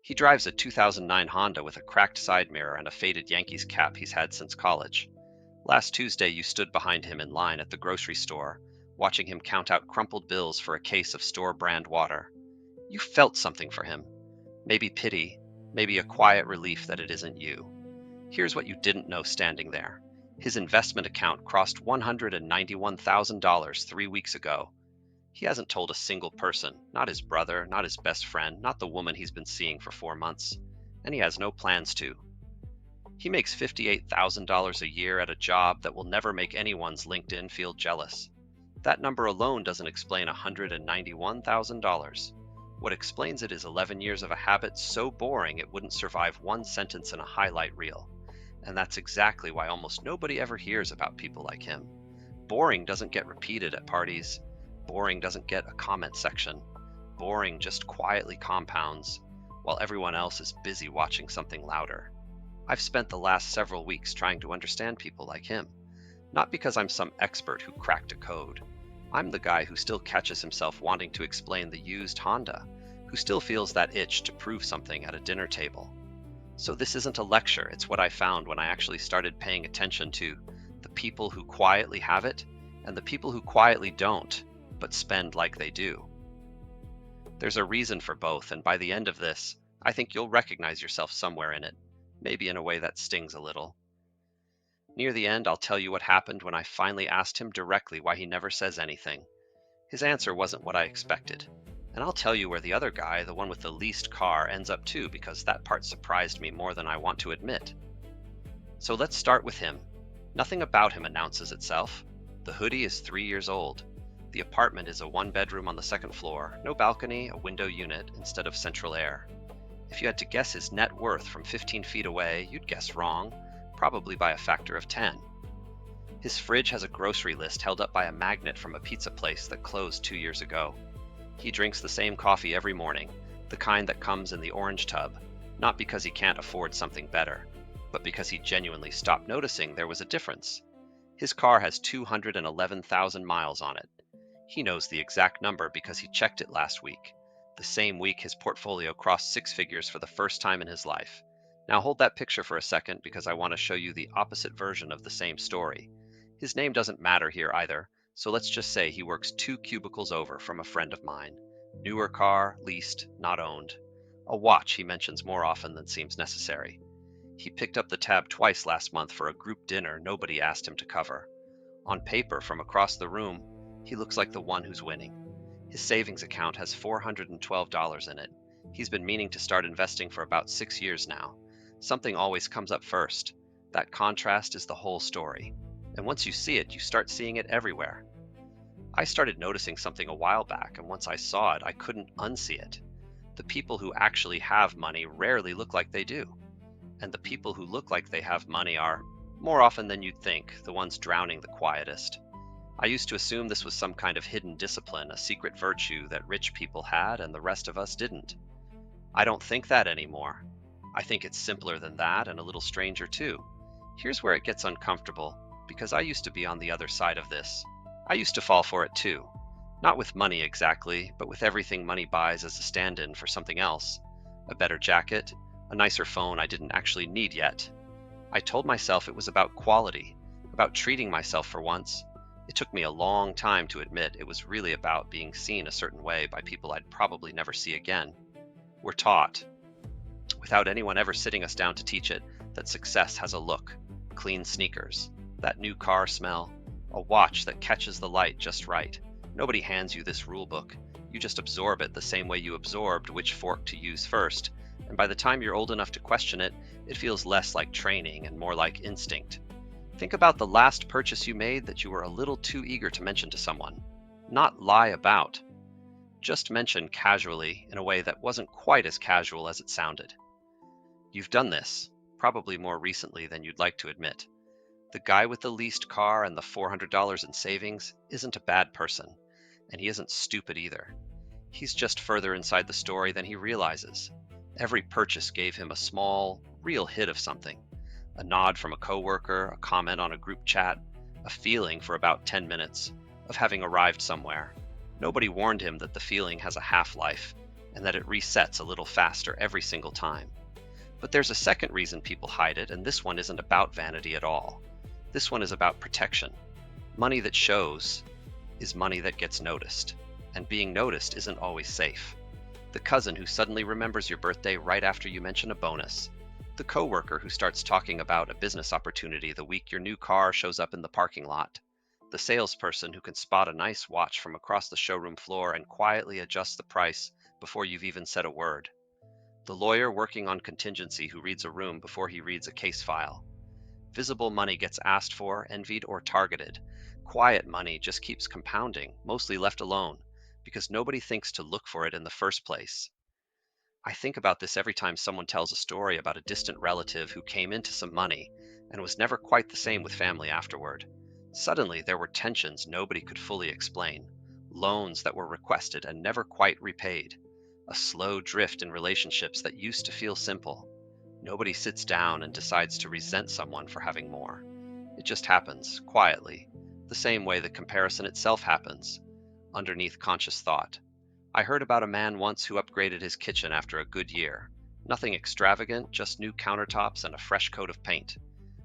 He drives a 2009 Honda with a cracked side mirror and a faded Yankees cap he's had since college. Last Tuesday, you stood behind him in line at the grocery store, watching him count out crumpled bills for a case of store brand water. You felt something for him. Maybe pity, maybe a quiet relief that it isn't you. Here's what you didn't know standing there. His investment account crossed $191,000 3 weeks ago. He hasn't told a single person, not his brother, not his best friend, not the woman he's been seeing for 4 months, and he has no plans to. He makes $58,000 a year at a job that will never make anyone's LinkedIn feel jealous. That number alone doesn't explain $191,000. What explains it is 11 years of a habit so boring it wouldn't survive one sentence in a highlight reel. And that's exactly why almost nobody ever hears about people like him. Boring doesn't get repeated at parties. Boring doesn't get a comment section. Boring just quietly compounds, while everyone else is busy watching something louder. I've spent the last several weeks trying to understand people like him. Not because I'm some expert who cracked a code. I'm the guy who still catches himself wanting to explain the used Honda, who still feels that itch to prove something at a dinner table. So this isn't a lecture, it's what I found when I actually started paying attention to the people who quietly have it and the people who quietly don't, but spend like they do. There's a reason for both, and by the end of this, I think you'll recognize yourself somewhere in it, maybe in a way that stings a little. Near the end, I'll tell you what happened when I finally asked him directly why he never says anything. His answer wasn't what I expected. And I'll tell you where the other guy, the one with the leased car, ends up too, because that part surprised me more than I want to admit. So let's start with him. Nothing about him announces itself. The hoodie is 3 years old. The apartment is a one-bedroom on the second floor, no balcony, a window unit instead of central air. If you had to guess his net worth from 15 feet away, you'd guess wrong, probably by a factor of 10. His fridge has a grocery list held up by a magnet from a pizza place that closed 2 years ago. He drinks the same coffee every morning, the kind that comes in the orange tub, not because he can't afford something better, but because he genuinely stopped noticing there was a difference. His car has 211,000 miles on it. He knows the exact number because he checked it last week, the same week his portfolio crossed 6 figures for the first time in his life. Now hold that picture for a second because I want to show you the opposite version of the same story. His name doesn't matter here either, so let's just say he works 2 cubicles over from a friend of mine. Newer car, leased, not owned. A watch he mentions more often than seems necessary. He picked up the tab twice last month for a group dinner nobody asked him to cover. On paper, from across the room, he looks like the one who's winning. His savings account has $412 in it. He's been meaning to start investing for about 6 years now. Something always comes up first. That contrast is the whole story. And once you see it, you start seeing it everywhere. I started noticing something a while back, and once I saw it, I couldn't unsee it. The people who actually have money rarely look like they do. And the people who look like they have money are, more often than you'd think, the ones drowning the quietest. I used to assume this was some kind of hidden discipline, a secret virtue that rich people had and the rest of us didn't. I don't think that anymore. I think it's simpler than that and a little stranger too. Here's where it gets uncomfortable, because I used to be on the other side of this. I used to fall for it too. Not with money exactly, but with everything money buys as a stand-in for something else. A better jacket, a nicer phone I didn't actually need yet. I told myself it was about quality, about treating myself for once. It took me a long time to admit it was really about being seen a certain way by people I'd probably never see again. We're taught, without anyone ever sitting us down to teach it, that success has a look, clean sneakers, that new car smell, a watch that catches the light just right. Nobody hands you this rule book. You just absorb it the same way you absorbed which fork to use first, and by the time you're old enough to question it, it feels less like training and more like instinct. Think about the last purchase you made that you were a little too eager to mention to someone. Not lie about. Just mention casually in a way that wasn't quite as casual as it sounded. You've done this, probably more recently than you'd like to admit. The guy with the leased car and the $400 in savings isn't a bad person, and he isn't stupid either. He's just further inside the story than he realizes. Every purchase gave him a small, real hit of something. A nod from a coworker, a comment on a group chat, a feeling for about 10 minutes of having arrived somewhere. Nobody warned him that the feeling has a half-life, and that it resets a little faster every single time. But there's a second reason people hide it, and this one isn't about vanity at all. This one is about protection. Money that shows is money that gets noticed, and being noticed isn't always safe. The cousin who suddenly remembers your birthday right after you mention a bonus. The coworker who starts talking about a business opportunity the week your new car shows up in the parking lot. The salesperson who can spot a nice watch from across the showroom floor and quietly adjust the price before you've even said a word. The lawyer working on contingency who reads a room before he reads a case file. Visible money gets asked for, envied, or targeted. Quiet money just keeps compounding, mostly left alone, because nobody thinks to look for it in the first place. I think about this every time someone tells a story about a distant relative who came into some money and was never quite the same with family afterward. Suddenly, there were tensions nobody could fully explain, loans that were requested and never quite repaid, a slow drift in relationships that used to feel simple. Nobody sits down and decides to resent someone for having more. It just happens, quietly, the same way the comparison itself happens, underneath conscious thought. I heard about a man once who upgraded his kitchen after a good year. Nothing extravagant, just new countertops and a fresh coat of paint.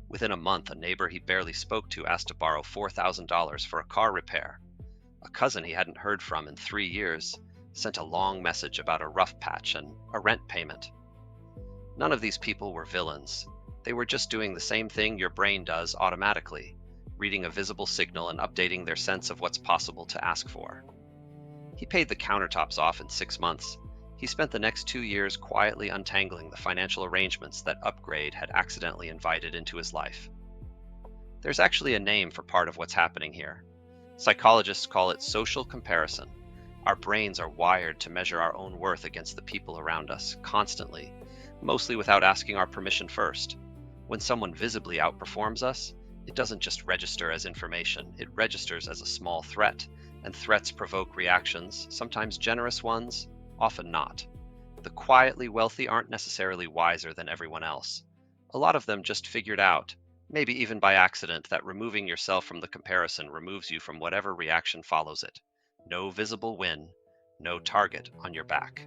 Within a month, a neighbor he barely spoke to asked to borrow $4,000 for a car repair. A cousin he hadn't heard from in 3 years sent a long message about a rough patch and a rent payment. None of these people were villains. They were just doing the same thing your brain does automatically, reading a visible signal and updating their sense of what's possible to ask for. He paid the countertops off in 6 months. He spent the next 2 years quietly untangling the financial arrangements that Upgrade had accidentally invited into his life. There's actually a name for part of what's happening here. Psychologists call it social comparison. Our brains are wired to measure our own worth against the people around us, constantly, mostly without asking our permission first. When someone visibly outperforms us, it doesn't just register as information, it registers as a small threat, and threats provoke reactions, sometimes generous ones, often not. The quietly wealthy aren't necessarily wiser than everyone else. A lot of them just figured out, maybe even by accident, that removing yourself from the comparison removes you from whatever reaction follows it. No visible win, no target on your back.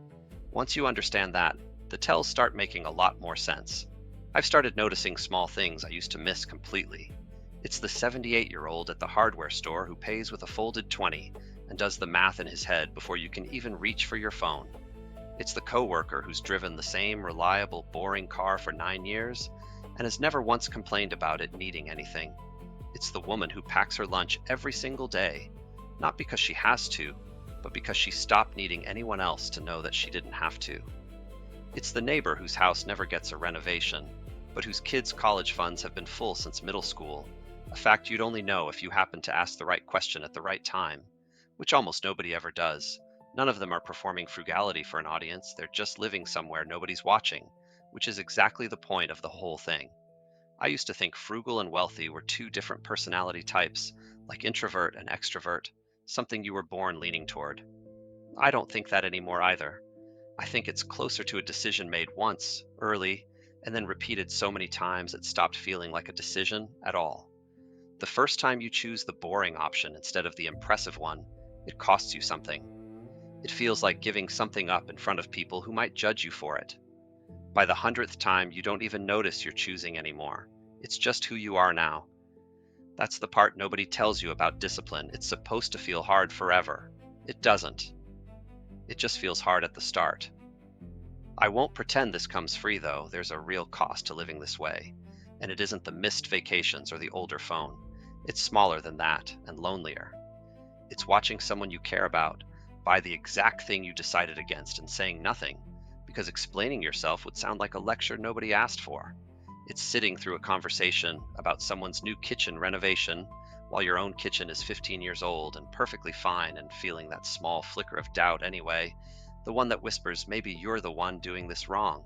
Once you understand that, the tells start making a lot more sense. I've started noticing small things I used to miss completely. It's the 78-year-old at the hardware store who pays with a folded 20 and does the math in his head before you can even reach for your phone. It's the coworker who's driven the same reliable, boring car for 9 years and has never once complained about it needing anything. It's the woman who packs her lunch every single day, not because she has to, but because she stopped needing anyone else to know that she didn't have to. It's the neighbor whose house never gets a renovation, but whose kids' college funds have been full since middle school, a fact you'd only know if you happened to ask the right question at the right time, which almost nobody ever does. None of them are performing frugality for an audience, they're just living somewhere nobody's watching, which is exactly the point of the whole thing. I used to think frugal and wealthy were two different personality types, like introvert and extrovert, something you were born leaning toward. I don't think that anymore either. I think it's closer to a decision made once, early, and then repeated so many times it stopped feeling like a decision at all. The first time you choose the boring option instead of the impressive one, it costs you something. It feels like giving something up in front of people who might judge you for it. By the 100th time, you don't even notice you're choosing anymore. It's just who you are now. That's the part nobody tells you about discipline. It's supposed to feel hard forever. It doesn't. It just feels hard at the start. I won't pretend this comes free, though. There's a real cost to living this way. And it isn't the missed vacations or the older phone. It's smaller than that, and lonelier. It's watching someone you care about buy the exact thing you decided against and saying nothing, because explaining yourself would sound like a lecture nobody asked for. It's sitting through a conversation about someone's new kitchen renovation while your own kitchen is 15 years old and perfectly fine, and feeling that small flicker of doubt anyway, the one that whispers maybe you're the one doing this wrong.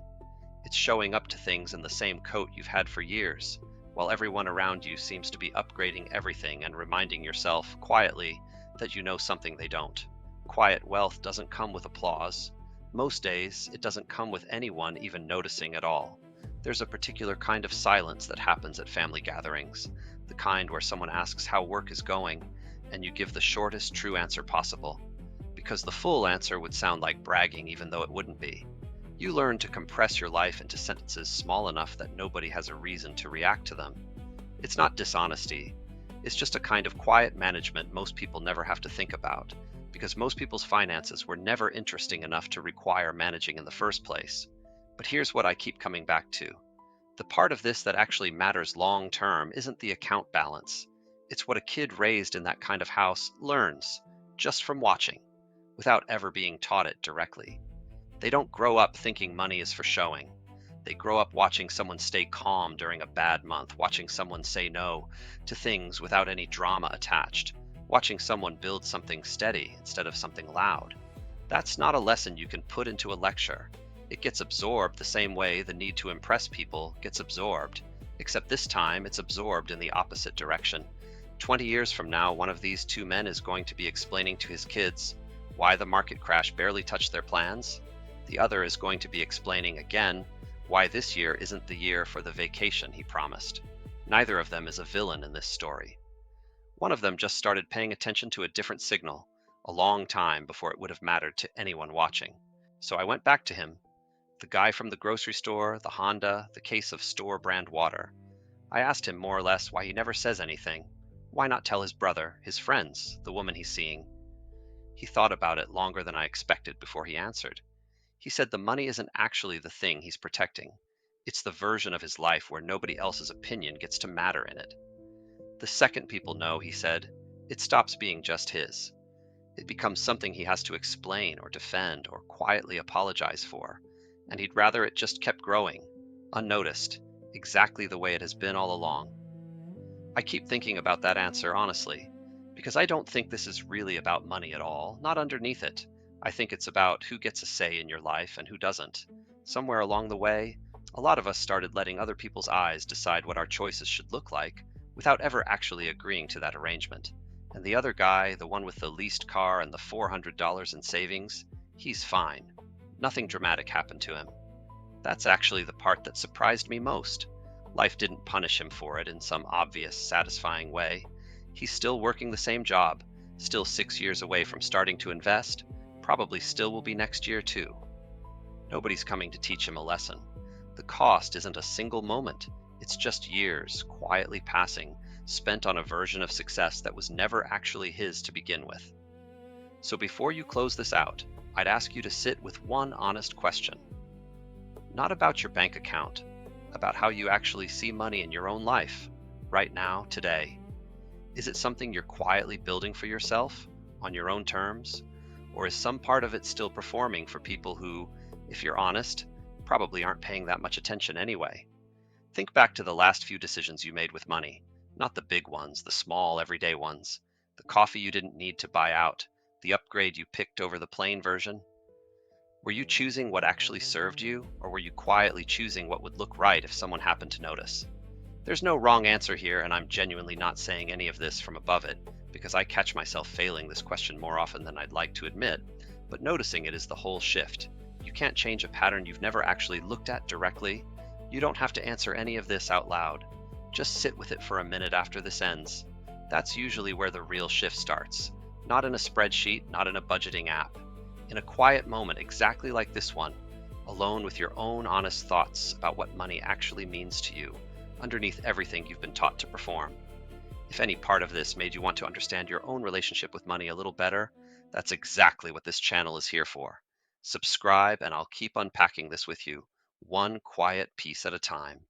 It's showing up to things in the same coat you've had for years, while everyone around you seems to be upgrading everything and reminding yourself, quietly, that you know something they don't. Quiet wealth doesn't come with applause. Most days, it doesn't come with anyone even noticing at all. There's a particular kind of silence that happens at family gatherings, the kind where someone asks how work is going, and you give the shortest true answer possible, because the full answer would sound like bragging even though it wouldn't be. You learn to compress your life into sentences small enough that nobody has a reason to react to them. It's not dishonesty, it's just a kind of quiet management most people never have to think about, because most people's finances were never interesting enough to require managing in the first place. But here's what I keep coming back to. The part of this that actually matters long term isn't the account balance. It's what a kid raised in that kind of house learns, just from watching, without ever being taught it directly. They don't grow up thinking money is for showing. They grow up watching someone stay calm during a bad month, watching someone say no to things without any drama attached, watching someone build something steady instead of something loud. That's not a lesson you can put into a lecture. It gets absorbed the same way the need to impress people gets absorbed, except this time it's absorbed in the opposite direction. 20 years from now, one of these two men is going to be explaining to his kids why the market crash barely touched their plans. The other is going to be explaining again why this year isn't the year for the vacation he promised. Neither of them is a villain in this story. One of them just started paying attention to a different signal a long time before it would have mattered to anyone watching. So I went back to him, the guy from the grocery store, the Honda, the case of store brand water. I asked him more or less why he never says anything. Why not tell his brother, his friends, the woman he's seeing? He thought about it longer than I expected before he answered. He said the money isn't actually the thing he's protecting. It's the version of his life where nobody else's opinion gets to matter in it. The second people know, he said, it stops being just his. It becomes something he has to explain or defend or quietly apologize for, and he'd rather it just kept growing, unnoticed, exactly the way it has been all along. I keep thinking about that answer honestly, because I don't think this is really about money at all, not underneath it. I think it's about who gets a say in your life and who doesn't. Somewhere along the way, a lot of us started letting other people's eyes decide what our choices should look like without ever actually agreeing to that arrangement. And the other guy, the one with the leased car and the $400 in savings, he's fine. Nothing dramatic happened to him. That's actually the part that surprised me most. Life didn't punish him for it in some obvious, satisfying way. He's still working the same job, still 6 years away from starting to invest, probably still will be next year too. Nobody's coming to teach him a lesson. The cost isn't a single moment, it's just years, quietly passing, spent on a version of success that was never actually his to begin with. So before you close this out, I'd ask you to sit with one honest question. Not about your bank account, about how you actually see money in your own life, right now, today. Is it something you're quietly building for yourself, on your own terms? Or is some part of it still performing for people who, if you're honest, probably aren't paying that much attention anyway? Think back to the last few decisions you made with money, not the big ones, the small, everyday ones. The coffee you didn't need to buy out, the upgrade you picked over the plain version. Were you choosing what actually served you, or were you quietly choosing what would look right if someone happened to notice? There's no wrong answer here, and I'm genuinely not saying any of this from above it, because I catch myself failing this question more often than I'd like to admit, but noticing it is the whole shift. You can't change a pattern you've never actually looked at directly. You don't have to answer any of this out loud. Just sit with it for a minute after this ends. That's usually where the real shift starts. Not in a spreadsheet, not in a budgeting app. In a quiet moment exactly like this one, alone with your own honest thoughts about what money actually means to you, underneath everything you've been taught to perform. If any part of this made you want to understand your own relationship with money a little better, that's exactly what this channel is here for. Subscribe and I'll keep unpacking this with you, one quiet piece at a time.